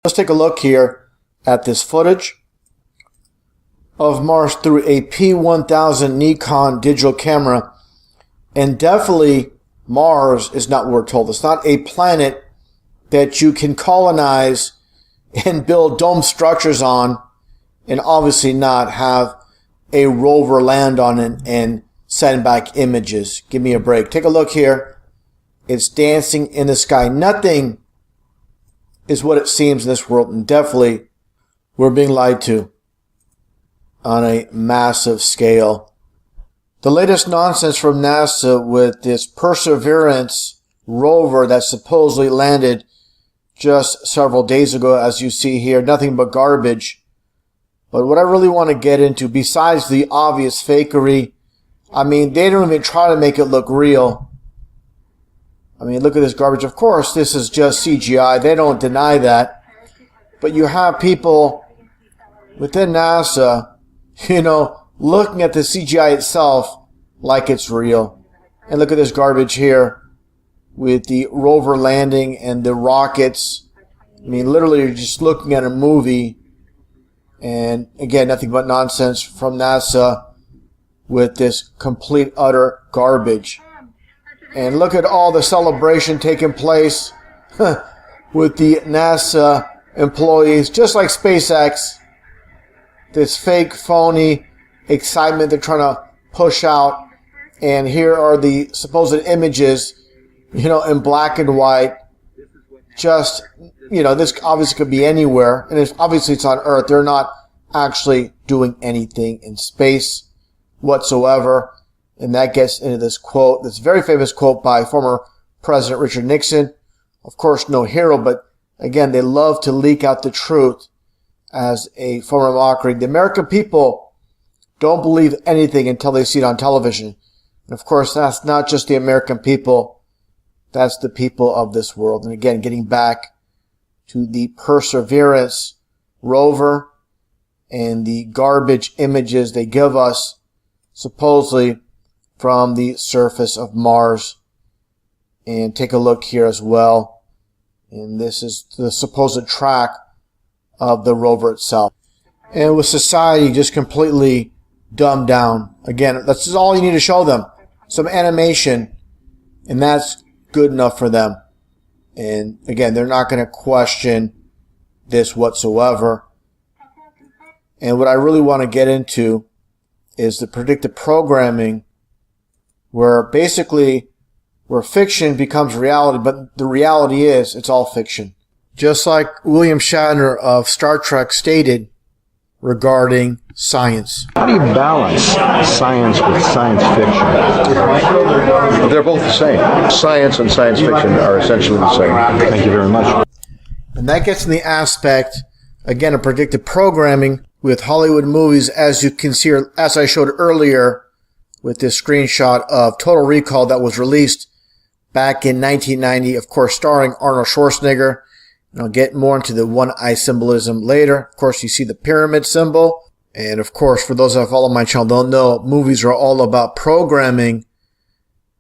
Let's take a look here at this footage of Mars through a P1000 Nikon digital camera. And definitely Mars is not what we're told. It's not a planet that you can colonize and build dome structures on, and obviously not have a rover land on it and send back images. Give me a break. Take a look here. It's dancing in the sky. Nothing is what it seems in this world, and definitely we're being lied to on a massive scale. The latest nonsense from NASA with this Perseverance rover that supposedly landed just several days ago, as you see here, nothing but garbage. But what I really want to get into, besides the obvious fakery, I mean, they don't even try to make it look real. I mean, look at this garbage. Of course, this is just CGI. They don't deny that. But you have people within NASA, looking at the CGI itself like it's real. And look at this garbage here with the rover landing and the rockets. I mean, literally, you're just looking at a movie. And again, nothing but nonsense from NASA with this complete, utter garbage. And look at all the celebration taking place with the NASA employees, just like SpaceX. This fake, phony excitement they're trying to push out. And here are the supposed images, in black and white. Just, this obviously could be anywhere. And obviously it's on Earth. They're not actually doing anything in space whatsoever. And that gets into this quote, this very famous quote by former President Richard Nixon. Of course, no hero, but again, they love to leak out the truth as a form of mockery. The American people don't believe anything until they see it on television. And of course, that's not just the American people. That's the people of this world. And again, getting back to the Perseverance rover and the garbage images they give us, supposedly from the surface of Mars. And take a look here as well. And this is the supposed track of the rover itself. And with society just completely dumbed down. Again, that's all you need to show them. Some animation. And that's good enough for them. And again, they're not going to question this whatsoever. And what I really want to get into is the predictive programming, where basically where fiction becomes reality, but the reality is it's all fiction. Just like William Shatner of Star Trek stated regarding science. How do you balance science with science fiction? They're both the same. Science and science fiction are essentially the same. Thank you very much. And that gets in the aspect, again, of predictive programming with Hollywood movies, as you can see, as I showed earlier with this screenshot of Total Recall that was released back in 1990, of course, starring Arnold Schwarzenegger. And I'll get more into the one-eye symbolism later. Of course, you see the pyramid symbol. And of course, for those that follow my channel, they'll know movies are all about programming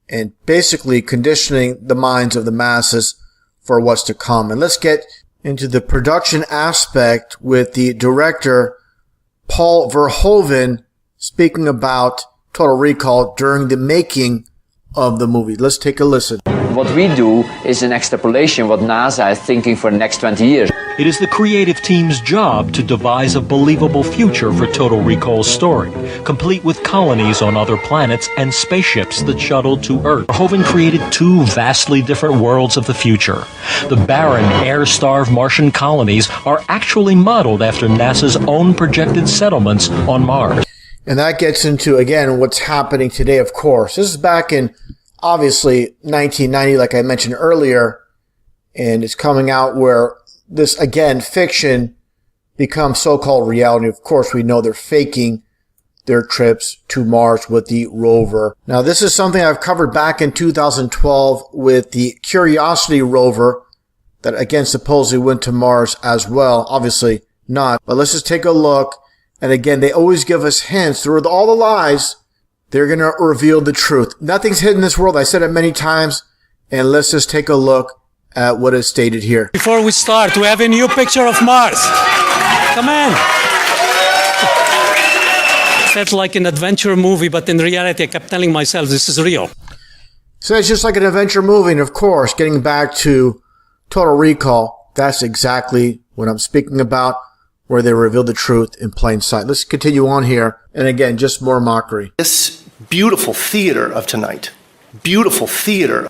and basically conditioning the minds of the masses for what's to come. And let's get into the production aspect with the director, Paul Verhoeven, speaking about Total Recall during the making of the movie. Let's take a listen. What we do is an extrapolation what NASA is thinking for the next 20 years. It is the creative team's job to devise a believable future for Total Recall's story, complete with colonies on other planets and spaceships that shuttle to Earth. Verhoeven created two vastly different worlds of the future. The barren, air-starved Martian colonies are actually modeled after NASA's own projected settlements on Mars. And that gets into, again, what's happening today, of course. This is back in, obviously, 1990, like I mentioned earlier. And it's coming out where this, again, fiction becomes so-called reality. Of course, we know they're faking their trips to Mars with the rover. Now, this is something I've covered back in 2012 with the Curiosity rover that, again, supposedly went to Mars as well. Obviously not. But let's just take a look. And again, they always give us hints through all the lies. They're going to reveal the truth. Nothing's hidden in this world. I said it many times. And let's just take a look at what is stated here. Before we start, we have a new picture of Mars. Come on. Felt like an adventure movie, but in reality, I kept telling myself this is real. So it's just like an adventure movie, and of course, getting back to Total Recall, that's exactly what I'm speaking about, where they reveal the truth in plain sight. Let's continue on here, and again, just more mockery. This beautiful theater of tonight, beautiful theater,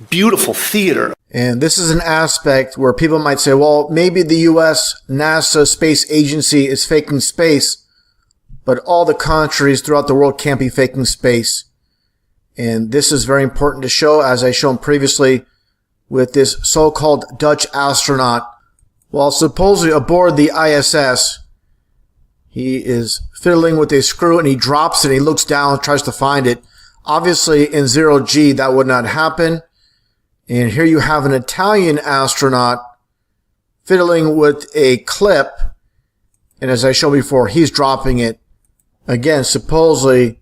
and this is an aspect where people might say, well, maybe the U.S. NASA space agency is faking space, but all the countries throughout the world can't be faking space. And this is very important to show, as I shown previously with this so-called Dutch astronaut. While supposedly aboard the ISS, he is fiddling with a screw and he drops it and he looks down and tries to find it. Obviously, in 0G, that would not happen. And here you have an Italian astronaut fiddling with a clip. And as I showed before, he's dropping it. Again, supposedly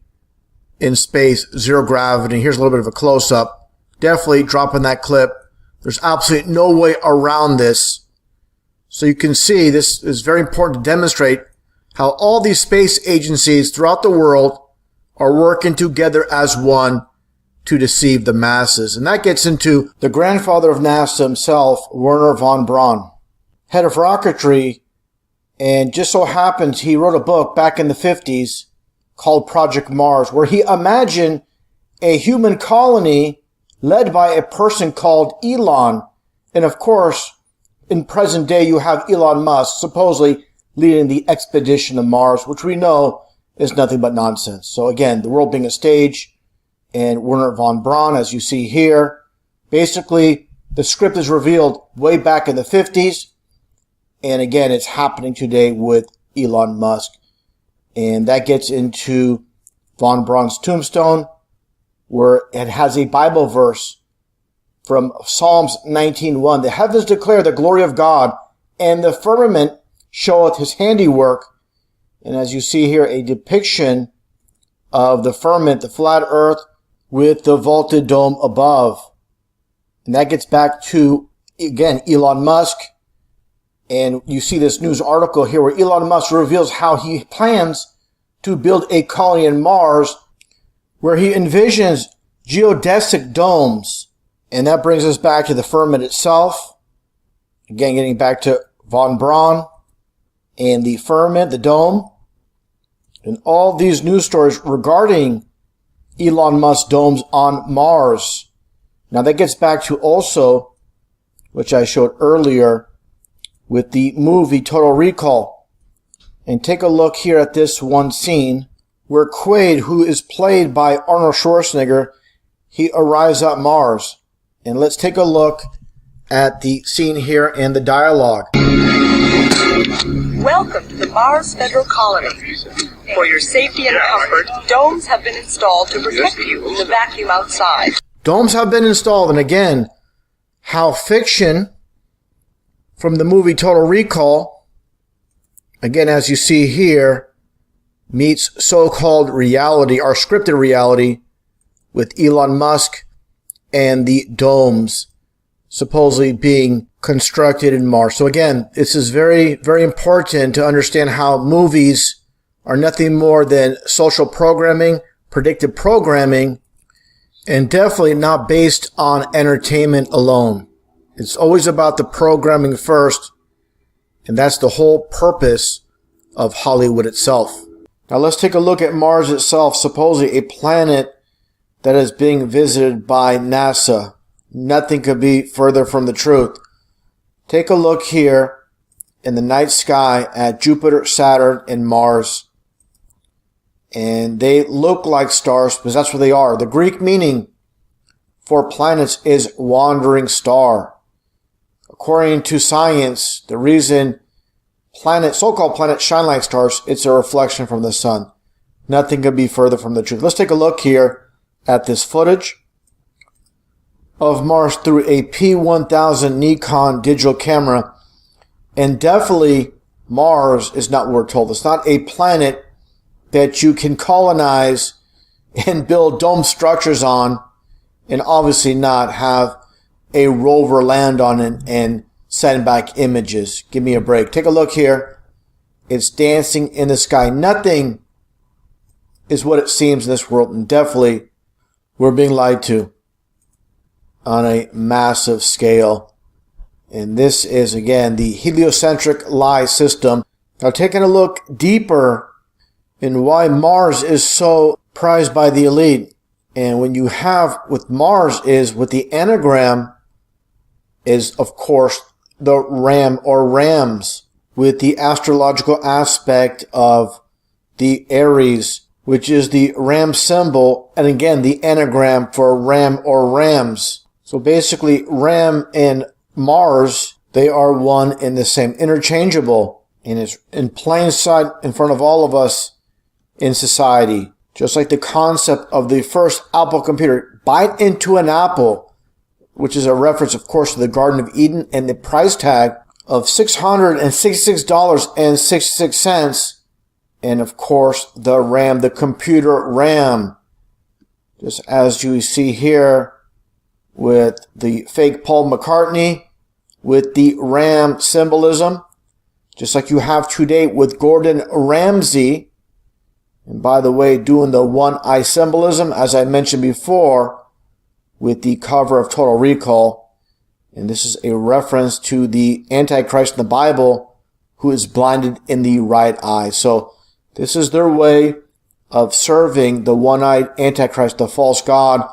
in space, zero gravity. Here's a little bit of a close-up. Definitely dropping that clip. There's absolutely no way around this. So you can see this is very important to demonstrate how all these space agencies throughout the world are working together as one to deceive the masses. And that gets into the grandfather of NASA himself, Wernher von Braun, head of rocketry. And just so happens he wrote a book back in the 50s called Project Mars, where he imagined a human colony led by a person called Elon. And of course, in present day, you have Elon Musk supposedly leading the expedition to Mars, which we know is nothing but nonsense. So again, the world being a stage, and Wernher von Braun, as you see here, basically the script is revealed way back in the 50s. And again, it's happening today with Elon Musk. And that gets into von Braun's tombstone, where it has a Bible verse from Psalms 19:1. The heavens declare the glory of God, and the firmament showeth his handiwork. And as you see here, a depiction of the firmament, the flat earth, with the vaulted dome above. And that gets back to, again, Elon Musk. And you see this news article here where Elon Musk reveals how he plans to build a colony in Mars, where he envisions geodesic domes. And that brings us back to the firmament itself. Again, getting back to von Braun and the firmament, the dome. And all these news stories regarding Elon Musk's domes on Mars. Now that gets back to also, which I showed earlier, with the movie Total Recall. And take a look here at this one scene where Quaid, who is played by Arnold Schwarzenegger, he arrives at Mars. And let's take a look at the scene here and the dialogue. Welcome to the Mars Federal Colony. For your safety and comfort, domes have been installed to protect you from the vacuum outside. Domes have been installed, and again, how fiction from the movie Total Recall, again, as you see here, meets so-called reality, or scripted reality, with Elon Musk and the domes supposedly being constructed in Mars. So again, this is very, very important to understand how movies are nothing more than social programming, predictive programming, and definitely not based on entertainment alone. It's always about the programming first, and that's the whole purpose of Hollywood itself. Now let's take a look at Mars itself, supposedly a planet that is being visited by NASA. Nothing could be further from the truth. Take a look here in the night sky at Jupiter, Saturn, and Mars. And they look like stars because that's what they are. The Greek meaning for planets is wandering star. According to science, the reason so-called planets shine like stars, it's a reflection from the sun. Nothing could be further from the truth. Let's take a look here at this footage of Mars through a P1000 Nikon digital camera. And definitely Mars is not what we're told. It's not a planet that you can colonize and build dome structures on, and obviously not have a rover land on it and send back images. Give me a break. Take a look here. It's dancing in the sky. Nothing is what it seems in this world, and definitely we're being lied to on a massive scale. And this is, again, the heliocentric lie system. Now, taking a look deeper in why Mars is so prized by the elite. And when you have with Mars is with the anagram is, of course, the ram or rams, with the astrological aspect of the Aries, which is the ram symbol, and again, the anagram for ram or rams. So basically, ram and Mars, they are one and the same, interchangeable, and it's in plain sight in front of all of us in society. Just like the concept of the first Apple computer, bite into an apple, which is a reference, of course, to the Garden of Eden, and the price tag of $666.66, and of course, the RAM, the computer RAM, just as you see here with the fake Paul McCartney, with the RAM symbolism, just like you have today with Gordon Ramsay. And by the way, doing the one eye symbolism, as I mentioned before, with the cover of Total Recall. And this is a reference to the Antichrist in the Bible, who is blinded in the right eye. So this is their way of serving the one-eyed Antichrist, the false god.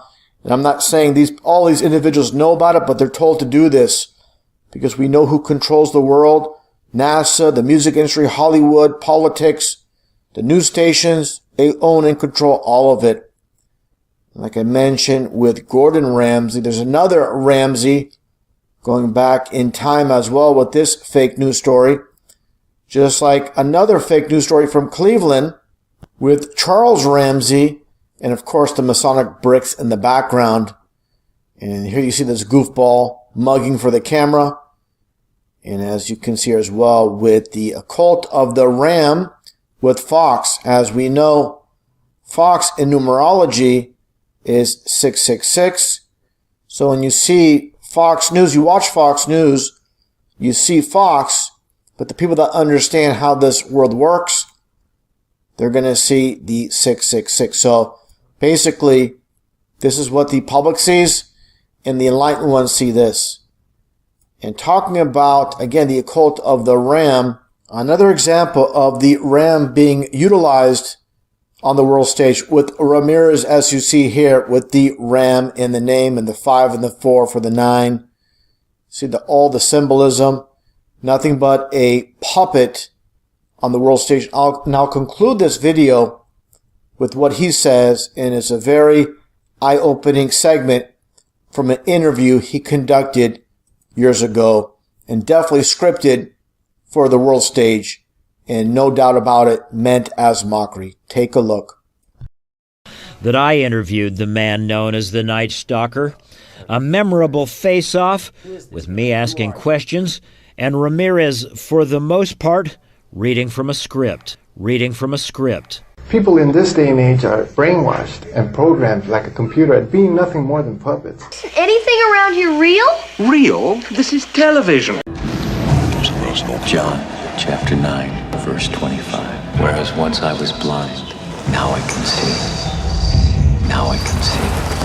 And I'm not saying all these individuals know about it, but they're told to do this because we know who controls the world. NASA, the music industry, Hollywood, politics, the news stations, they own and control all of it. Like I mentioned with Gordon Ramsay, there's another Ramsay going back in time as well with this fake news story. Just like another fake news story from Cleveland with Charles Ramsay, and of course the Masonic bricks in the background. And here you see this goofball mugging for the camera. And as you can see here as well with the occult of the Ram with Fox. As we know, Fox in numerology is 666. So when you see Fox News, you watch Fox News, you see Fox, but the people that understand how this world works, they're going to see the 666. So basically, this is what the public sees, and the enlightened ones see this. And talking about, again, the occult of the Ram, another example of the Ram being utilized on the world stage with Ramirez, as you see here, with the Ram in the name and the 5 and the 4 for the 9. See all the symbolism, nothing but a puppet on the world stage. I'll conclude this video with what he says, and it's a very eye-opening segment from an interview he conducted years ago, and definitely scripted for the world stage, and no doubt about it, meant as mockery. Take a look. That I interviewed the man known as the Night Stalker, a memorable face-off with me asking questions and Ramirez, for the most part, reading from a script. People in this day and age are brainwashed and programmed like a computer at being nothing more than puppets. Anything around here real? Real? This is television. John, chapter 9, verse 25. Whereas once I was blind, now I can see. Now I can see.